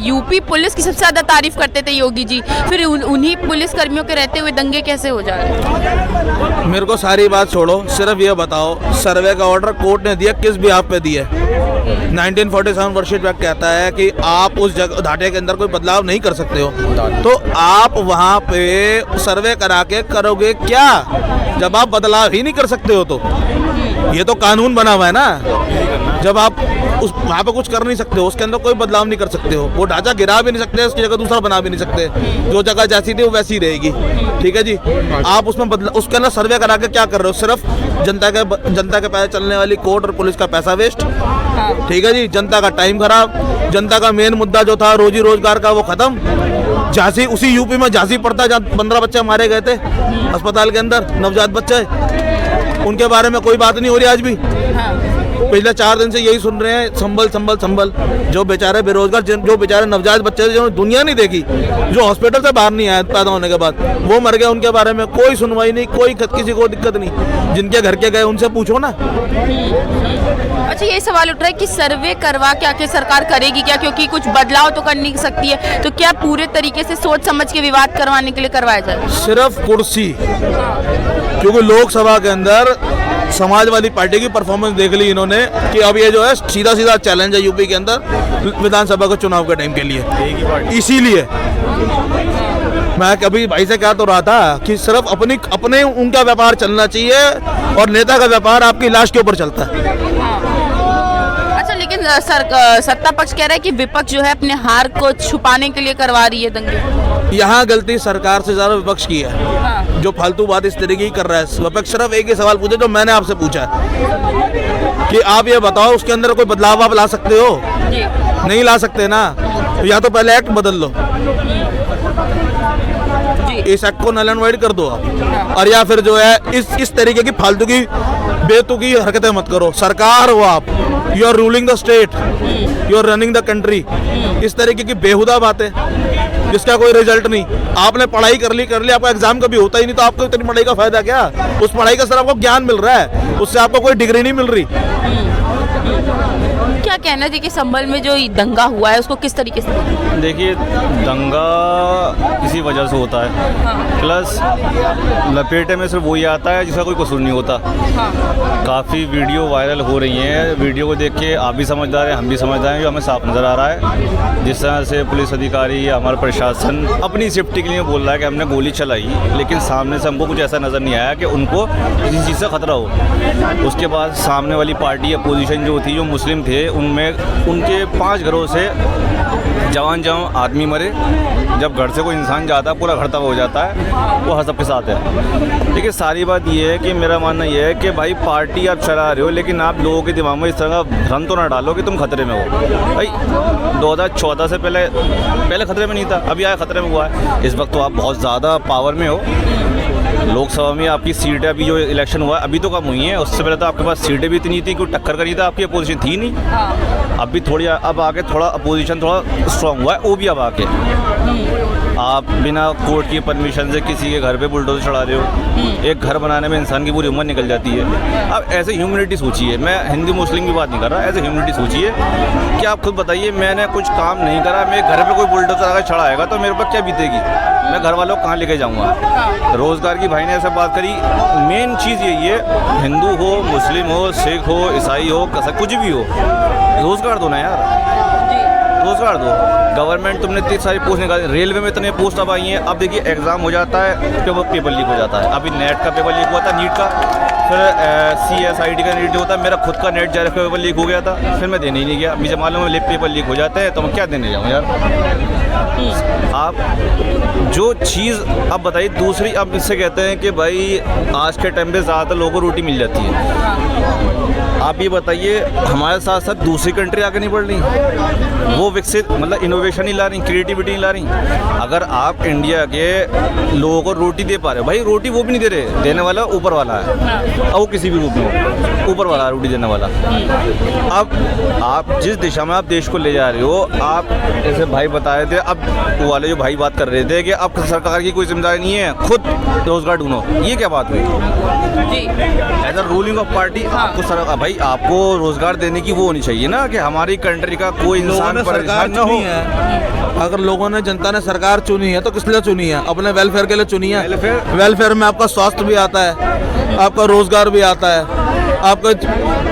UP police की सबसे ज़्यादा तारीफ करते थे योगी जी, फिर उन्हीं पुलिस कर्मियों के रहते हुए दंगे कैसे हो जा रहे हैं? मेरे को सारी बात छोड़ो, सिर्फ ये बताओ सर्वे का ऑर्डर कोर्ट ने दिया किस बिहाफ पे दिया? 1947 वर्षित एक्ट कहता है कि आप उस जगह घाटे के अंदर कोई बदलाव नहीं कर सकते हो, तो आप वहाँ पे सर्वे करा के करोगे क्या जब आप बदलाव ही नहीं कर सकते हो? तो ये तो कानून बना हुआ है ना, जब आप उस वहाँ पे कुछ कर नहीं सकते हो, उसके अंदर कोई बदलाव नहीं कर सकते हो, वो ढांचा गिरा भी नहीं सकते, उसकी जगह दूसरा बना भी नहीं सकते, जो जगह जैसी थी वो वैसी रहेगी। ठीक है जी, आप उसमें उसके अंदर सर्वे करा के क्या कर रहे हो? सिर्फ जनता के पैसे चलने वाली कोर्ट और पुलिस का पैसा वेस्ट। ठीक है जी, जनता का टाइम खराब, जनता का मेन मुद्दा जो था रोजी रोजगार का वो खत्म। झांसी, उसी यूपी में झांसी पड़ता है जहाँ 15 बच्चे मारे गए थे अस्पताल के अंदर, नवजात बच्चे, उनके बारे में कोई बात नहीं हो रही आज भी। पिछले 4 दिन से यही सुन रहे हैं, संभल संभल संभल। जो बेचारे बेरोजगार, जो बेचारे नवजात बच्चे जो दुनिया नहीं देखी, जो हॉस्पिटल से बाहर नहीं आए पैदा होने के बाद, वो मर गए, उनके बारे में कोई सुनवाई नहीं, कोई किसी को दिक्कत नहीं। जिनके घर के गए उनसे पूछो ना। अच्छा, ये सवाल उठ रहा है कि सर्वे करवा के आखिर सरकार करेगी क्या? क्योंकि कुछ बदलाव तो कर नहीं सकती है, तो क्या पूरे तरीके से सोच समझ के विवाद करवाने के लिए करवाया जाए? सिर्फ कुर्सी, क्योंकि लोकसभा के अंदर समाजवादी पार्टी की परफॉर्मेंस देख ली इन्होंने कि अब ये जो है सीधा सीधा चैलेंज है यूपी के अंदर विधानसभा के चुनाव के टाइम के लिए। इसीलिए मैं कभी भाई से कह तो रहा था कि सिर्फ अपने उनका व्यापार चलना चाहिए और नेता का व्यापार आपकी लाश के ऊपर चलता है। अच्छा, लेकिन सत्ता पक्ष कह रहा है कि विपक्ष जो है अपने हार को छुपाने के लिए करवा रही है दंगे। यहाँ गलती सरकार से ज्यादा विपक्ष की है, जो फालतू बात इस तरीके की कर रहा है। विपक्ष सिर्फ एक ही सवाल पूछे जो मैंने आपसे पूछा कि आप ये बताओ उसके अंदर कोई बदलाव आप ला सकते हो? नहीं ला सकते ना, तो या तो पहले एक्ट बदल लो, इस एक्ट को नल एंड वाइड कर दो आप, और या फिर जो है इस तरीके की फालतू की बेतुकी हरकतें मत करो। सरकार हो आप, you are ruling the state, you are running the country. इस तरीके की बेहुदा बातें जिसका कोई रिजल्ट नहीं। आपने पढ़ाई कर ली, आपका एग्जाम कभी होता ही नहीं, तो आपको इतनी पढ़ाई का फायदा क्या? उस पढ़ाई का सिर्फ आपको ज्ञान मिल रहा है, उससे आपको कोई डिग्री नहीं मिल रही। क्या कहना है कि संभल में जो दंगा हुआ है उसको किस तरीके से? देखिए, दंगा इसी वजह से होता है, प्लस लपेटे में सिर्फ वही आता है जिसका कोई कसूर नहीं होता। काफ़ी वीडियो वायरल हो रही हैं, वीडियो को देख के आप भी समझदार हैं, हम भी समझदार हैं, जो हमें साफ नज़र आ रहा है। जिस तरह से पुलिस अधिकारी या हमारा प्रशासन अपनी सेफ्टी के लिए बोल रहा है कि हमने गोली चलाई, लेकिन सामने से हमको कुछ ऐसा नज़र नहीं आया कि उनको किसी चीज़ से खतरा हो। उसके बाद सामने वाली पार्टी अपोजिशन जो थी, जो मुस्लिम थे, उनमें उनके 5 घरों से जवान आदमी मरे। जब घर से कोई इंसान जाता है पूरा घर तबाह हो जाता है, वो हर सबके साथ है। देखिए, सारी बात ये है कि मेरा मानना ये है कि भाई पार्टी आप चला रहे हो, लेकिन आप लोगों के दिमाग में इस तरह का भ्रम तो ना डालो कि तुम खतरे में हो। भाई 2014 से पहले खतरे में नहीं था, अभी आया खतरे में हुआ है। इस वक्त तो आप बहुत ज़्यादा पावर में हो। लोकसभा में आपकी सीटें अभी जो इलेक्शन हुआ है अभी तो कम हुई हैं, उससे पहले तो आपके पास सीटें भी इतनी थी, कोई टक्कर का नहीं था, आपकी अपोजिशन थी नहीं। अब भी थोड़ी, अब आके थोड़ा अपोजिशन थोड़ा स्ट्रांग हुआ है, वो भी अब आके आप बिना कोर्ट की परमिशन से किसी के घर पे बुलडोजर चढ़ा रहे हो। एक घर बनाने में इंसान की पूरी उम्र निकल जाती है। अब ऐसे ह्यूमैनिटी सोचिए, मैं हिंदू मुस्लिम की बात नहीं कर रहा, ऐसे ह्यूमैनिटी सोचिए कि आप खुद बताइए, मैंने कुछ काम नहीं करा, मेरे घर पे कोई बुलडोजर आकर चढ़ाएगा तो मेरे पर क्या बीतेगी? मैं घर वालों को कहाँ लेके जाऊँगा? रोज़गार की भाई ने ऐसे बात करी, मेन चीज़ यही है, हिंदू हो, मुस्लिम हो, सिख हो, ईसाई हो, कुछ भी हो, रोज़गार दो ना यार, रोज़गार दो। गवर्नमेंट तुमने इतनी सारी पोस्ट निकाली, रेलवे में इतने पोस्ट अब आई हैं। अब देखिए, एग्ज़ाम हो जाता है, पेपर लीक हो जाता है। अभी नेट का पेपर लीक हुआ था, नीट का, फिर CSIT का नीट होता है। मेरा खुद का नेट जा रहा पेपर लीक हो गया था, फिर मैं देने ही नहीं गया। मुझे मालूम है पेपर लीक हो जाते हैं तो मैं क्या देने जाऊँ यार। आप जो चीज़ अब बताइए, दूसरी अब इससे कहते हैं कि भाई आज के टाइम पे ज़्यादातर लोगों को रोटी मिल जाती है। आप ये बताइए, हमारे साथ साथ दूसरी कंट्री आगे नहीं बढ़ रही, वो विकसित मतलब इनोवेशन नहीं ला रही, क्रिएटिविटी नहीं ला रही। अगर आप इंडिया के लोगों को रोटी दे पा रहे हो, भाई रोटी वो भी नहीं दे रहे, देने वाला ऊपर वाला है, और वो किसी भी रूप में ऊपर वाला रोटी देने वाला। अब आप जिस दिशा में आप देश को ले जा रहे हो, आप जैसे भाई बताए थे, अब वो वाले जो भाई बात कर रहे थे कि अब सरकार की कोई जिम्मेदारी नहीं है, खुद रोजगार ढूंढो, ये क्या बात हुई? As a ruling of party आपको भाई भाई आपको रोजगार देने की वो होनी चाहिए ना कि हमारी कंट्री का कोई इंसान परेशान न हो। अगर लोगों ने, जनता ने सरकार चुनी है तो किस लिए चुनी है? अपने वेलफेयर के लिए चुनी है। वेलफेयर में आपका स्वास्थ्य भी आता है, आपका रोजगार भी आता है, आपका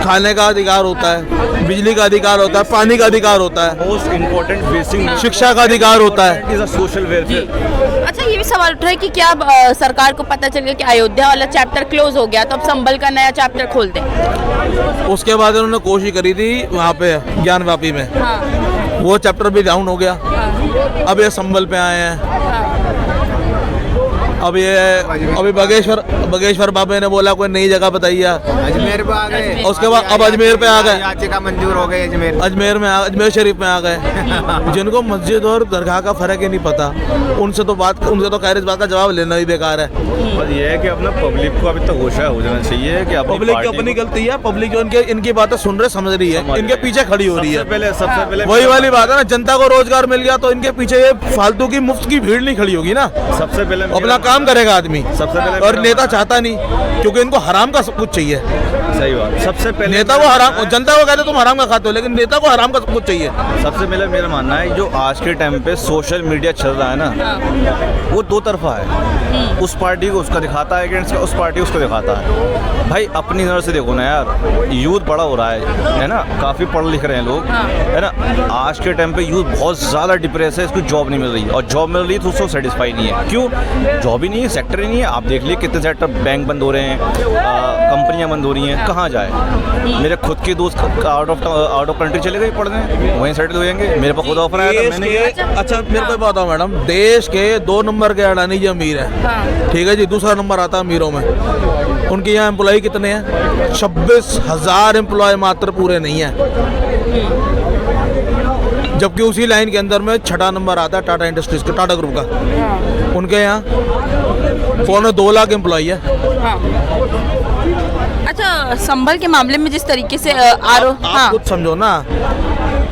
खाने का अधिकार होता है, बिजली का अधिकार होता है, पानी का अधिकार होता है, मोस्ट इम्पोर्टेंट बेसिक शिक्षा का अधिकार होता है। Is a social welfare. अच्छा, ये भी सवाल उठ रहा है कि क्या अब सरकार को पता चल गया कि अयोध्या वाला चैप्टर क्लोज हो गया तो अब संभल का नया चैप्टर खोल दें? उसके बाद उन्होंने कोशिश करी थी वहाँ पे ज्ञानवापी में, हाँ, वो चैप्टर भी डाउन हो गया। हाँ, अब ये संभल पे आए हैं। हाँ, अब ये अभी बगेश्वर बाबे ने बोला कोई नई जगह बताइए। अजमेर पे आ गए, उसके बाद अब अजमेर पे आ गए, याचिका मंजूर हो गई। अजमेर शरीफ में आ गए। जिनको मस्जिद और दरगाह का फर्क ही नहीं पता, उनसे तो खैर इस बात का जवाब लेना ही बेकार है। बस ये है कि अपना पब्लिक को अभी तक होश हो जाना चाहिए कि पब्लिक की अपनी गलती है। पब्लिक जो इनकी बातें सुन रहे, समझ रही है, इनके पीछे खड़ी हो रही है। सबसे पहले वही वाली बात है ना, जनता को रोजगार मिल गया तो इनके पीछे ये फालतू की मुफ्त की भीड़ नहीं खड़ी होगी ना। सबसे पहले अपना काम करेगा आदमी। सबसे पहले और नेता चाहता नहीं, क्योंकि इनको हराम का सब कुछ चाहिए। सही बात। सबसे पहले नेता को हराम, जनता को कहते तुम हराम का खाते हो, लेकिन नेता को हराम का सब कुछ चाहिए। सबसे पहले मेरा मानना है जो आज के टाइम पे सोशल मीडिया चल रहा है ना, वो दो तरफा है। उस पार्टी को उसका दिखाता है अगेंस्ट, उस पार्टी उसको दिखाता है। भाई अपनी नज़र से देखो ना यार, यूथ बड़ा हो रहा है ना, काफ़ी पढ़ लिख रहे हैं लोग, है ना। आज के टाइम पे यूथ बहुत ज़्यादा डिप्रेस है, इसको जॉब नहीं मिल रही, और जॉब मिल रही है तो उसको सेटिस्फाई नहीं है। क्यों? जॉब ही नहीं है, सेक्टर ही नहीं है। आप देख लिए कितने सेक्टर, बैंक बंद हो रहे हैं, कंपनियां बंद हो रही हैं, कहाँ जाए। मेरे खुद के दोस्त आउट ऑफ कंट्री चले गए पढ़ने, वहीं सेटल हो जाएंगे। मेरे पास खुद ऑफर आया था, मैंने अच्छा मेरे को बताओ मैडम, देश के 2 नंबर के अडानी जी अमीर है, ठीक है जी, दूसरा नंबर आता है अमीरों में। उनके यहाँ एम्प्लॉय कितने हैं? 26,000 एम्प्लॉय मात्र पूरे नहीं है। जबकि उसी लाइन के अंदर में 6ठा नंबर आता है टाटा इंडस्ट्रीज का, टाटा ग्रुप का। उनके यहाँ 2.25 लाख एम्प्लॉय है। अच्छा, संभल के मामले में जिस तरीके से आप खुद समझो ना,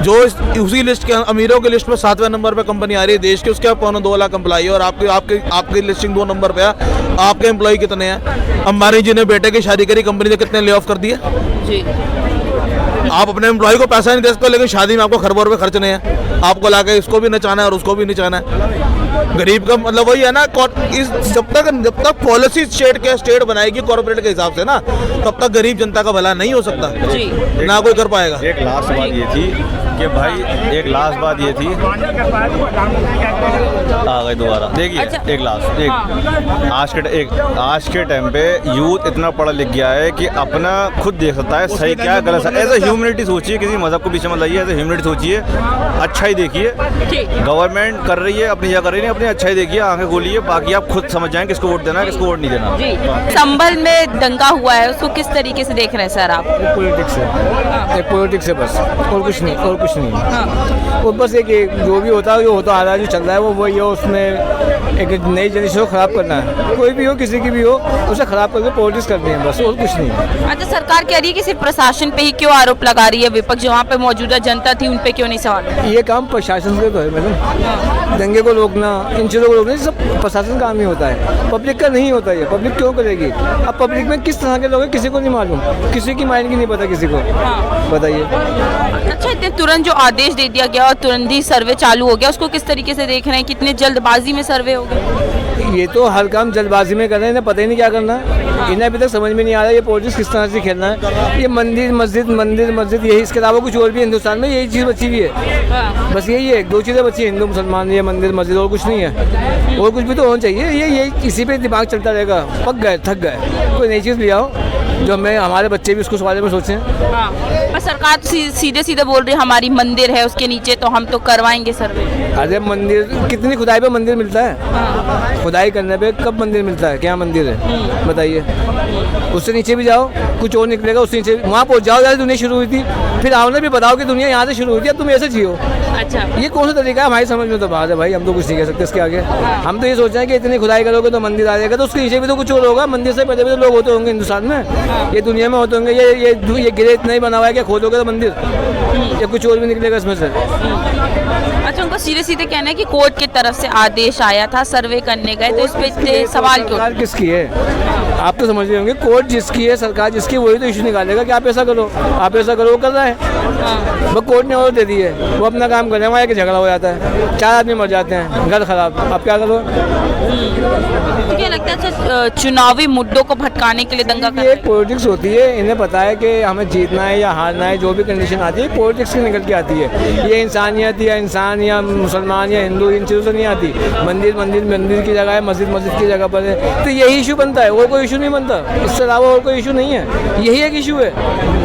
जो उसी लिस्ट के अमीरों की लिस्ट में 7वें नंबर पे कंपनी आ रही है देश की, उसके 2.25 लाख एम्प्लॉय है, और आपकी लिस्टिंग 2 नंबर पे है। आपके एम्प्लॉय कितने हैं? अंबानी जी ने बेटे की शादी करी, कंपनी ने कितने ले ऑफ कर दिए जी। आप अपने एम्प्लॉय को पैसा नहीं दे सकते, लेकिन शादी में आपको खरबों रुपए खर्चने हैं। आपको लाके इसको भी नचाना है और उसको भी नचाना है। गरीब का मतलब वही है ना, जब तक पॉलिसी स्टेट बनाएगी कॉर्पोरेट के हिसाब से ना, तब तक गरीब जनता का भला नहीं हो सकता जी, ना कोई कर पाएगा। एक लास्ट बात ये थी कि भाई, एक लास्ट बात ये थी, आ गए दोबारा। देखिए अच्छा, एक लास्ट, आज के टाइम पे यूथ इतना पढ़ा लिख गया है कि अपना खुद देख सकता है सही क्या गलत है। एज ए ह्यूमैनिटी सोचिए, किसी मजहब को पीछे मत लाइए, एज ए ह्यूमैनिटी सोचिए, अच्छा ही देखिए। गवर्नमेंट कर रही है अपनी जगह, कर रही है अपनी, अच्छा ही देखिए, आंखें खोलिए, बाकी आप खुद समझ जाएं किसको वोट देना है, किसको वोट नहीं देना। जी। संभल में दंगा हुआ है, उसको किस तरीके से देख रहे हैं सर आप? पॉलिटिक्स है, पॉलिटिक्स है बस, और कुछ नहीं, और कुछ नहीं। हाँ। वो बस एक जो भी होता है, जो होता आ रहा है, जो चल रहा है, वो वही है। उसमें एक नई जनरेशन को ख़राब करना है, कोई भी हो, किसी की भी हो, उसे ख़राब करके पॉलिटिक्स करनी है बस, और कुछ नहीं। अच्छा, सरकार कह रही है कि सिर्फ प्रशासन पे ही क्यों आरोप लगा रही है, विपक्ष जो वहाँ पे मौजूदा जनता थी उन पे क्यों नहीं सवाल? ये काम प्रशासन का तो है मैडम, दंगे को रोकना, इन चीज़ों को रोकना, ये सब प्रशासन का काम ही होता है, पब्लिक का नहीं होता है। पब्लिक क्यों करेगी? अब पब्लिक में किस तरह के लोग हैं किसी को नहीं मालूम, किसी की माइंड की नहीं पता किसी को, बताइए। अच्छा, इतने तुरंत जो आदेश दे दिया गया और तुरंत ही सर्वे चालू हो गया, उसको किस तरीके से देख रहे हैं? कितने जल्दबाजी में सर्वे हो गया? ये तो हर काम जल्दबाजी में कर रहे हैं, इन्हें पता ही नहीं क्या करना है। इन्हें अभी तक समझ में नहीं आ रहा है ये पॉलिटिक्स किस तरह से खेलना है। ये मंदिर मस्जिद यही, इसके अलावा कुछ और भी हिंदुस्तान में यही चीज़ बची हुई है, बस यही है, 2 चीज़ें बची है, हिंदू मुसलमान, ये मंदिर मस्जिद, और कुछ नहीं है। और कुछ भी तो होना चाहिए। ये इसी पे दिमाग चलता रहेगा, पक गए, थक गए। कोई नई चीज़ ले आओ जो हमारे बच्चे भी उसको इस बारे में सोचें। हाँ, पर सरकार सीधे बोल रही है हमारी मंदिर है उसके नीचे, तो हम तो करवाएंगे सर्वे। अरे मंदिर, कितनी खुदाई पे मंदिर मिलता है? खुदाई करने पे कब मंदिर मिलता है? क्या मंदिर है बताइए? उससे नीचे भी जाओ, कुछ और निकलेगा, उससे नीचे वहाँ पहुँच जाओ जहाँ दुनिया शुरू हुई थी, फिर आओ भी बताओ कि दुनिया यहाँ से शुरू हुई थी, अब तुम ऐसे जियो। अच्छा, ये कौन सा तरीका है? हमारी समझ में तो बात है भाई, हम तो कुछ नहीं कह सकते इसके आगे। हम तो ये सोच रहे हैं कि इतनी खुदाई करोगे तो मंदिर आ जाएगा, तो उसके नीचे भी तो कुछ और होगा। मंदिर से पहले भी तो लोग होते होंगे हिंदुस्तान में, ये दुनिया में होते होंगे। ये गिरे इतना ही बना हुआ है कि खोदोगे तो मंदिर, या कुछ और भी निकलेगा इसमें से। अच्छा, उनको आपका सीधे सीधे कहना है कि कोर्ट की तरफ से आदेश आया था, सर्वे करने गए तो इस पे इतने सवाल क्यों? सरकार किसकी है? आप तो समझ रहे होंगे, कोर्ट जिसकी है, सरकार जिसकी है, वही तो इशू निकालेगा कि आप ऐसा करो, आप ऐसा करो। वो कर रहा है, वो कोर्ट ने ऑर्डर दे दी है, वो अपना काम कर रहे हैं, वहाँ एक झगड़ा हो जाता है, 4 आदमी मर जाते हैं, घर खराब, आप क्या करो? तो क्या लगता है अच्छा चुनावी मुद्दों को भटकाने के लिए दंगा ये एक पॉलिटिक्स होती है, इन्हें पता है कि हमें जीतना है या हारना है, जो भी कंडीशन आती है पॉलिटिक्स से निकल के आती है। ये इंसानियत या इंसान या मुसलमान या हिंदू इन चीज़ों से नहीं आती। मंदिर की जगह है, मस्जिद की जगह पर है, तो यही इशू बनता है, और कोई इशू नहीं बनता, इससे अलावा और कोई इशू नहीं है, यही एक इशू है।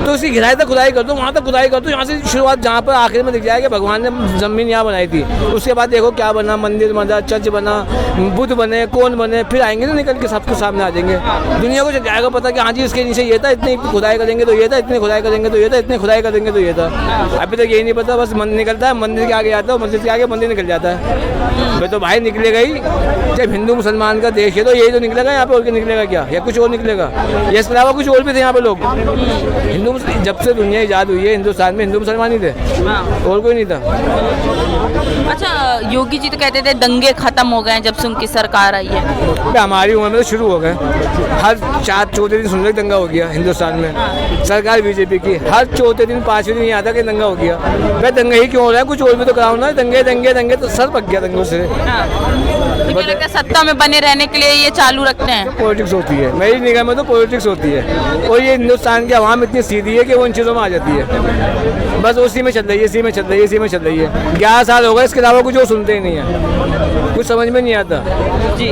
तो उसकी गहराई तक खुदाई कर दो, वहाँ तक खुदाई कर दो, यहाँ से शुरुआत जहाँ पर आखिर में दिख जाएगा भगवान ने ज़मीन यहाँ बनाई थी, उसके बाद देखो क्या बना, मंदिर बना, चर्च बना, बुद्ध बने, कौन बने, फिर आएंगे ना निकल के सबके सामने आ जाएंगे, दुनिया को जाएगा पता कि हाँ जी इसके नीचे ये था, इतनी खुदाई करेंगे तो ये था, इतनी खुदाई करेंगे तो ये था, इतनी खुदाई करेंगे तो ये था। अभी तक यही नहीं पता, बस मंदिर निकलता है, मंदिर के आगे जाता है, मस्जिद के आगे मंदिर निकल जाता है। भाई तो भाई निकलेगा ही, जब हिंदू मुसलमान का देश है तो यही तो निकलेगा यहाँ पे, और क्या निकलेगा क्या, या कुछ और निकलेगा? ये इसके अलावा कुछ और भी थे यहाँ पे लोग। हिंदू जब से दुनिया ईजाद हुई है हिंदुस्तान में हिंदू मुसलमान ही थे, और कोई नहीं था। अच्छा योगी जी तो कहते थे दंगे खत्म हो गए हैं जब से उनकी सरकार आई है। हमारी उम्र में तो शुरू हो गए, हर 4 चौथे दिन सुन रहे दंगा हो गया हिंदुस्तान में, सरकार बीजेपी की, हर चौथे दिन 5वें दिन आता कि दंगा हो गया। भाई दंगा ही क्यों हो रहा है, कुछ और भी तो कराओ ना, दंगे दंगे दंगे तो सर पक गया दंगों से। तो क्या लगता है सत्ता में बने रहने के लिए ये चालू रखते हैं? पॉलिटिक्स होती है, मेरी निगाह में तो पॉलिटिक्स होती है, और ये हिंदुस्तान की आवाम इतनी सीधी है कि वो इन चीज़ों में आ जाती है, बस उसी में चल रही है, इसी में चल रही है, इसी में चल रही है। 11 साल हो गए, इसके अलावा कुछ वो सुनते ही नहीं है, कुछ समझ में नहीं आता। जी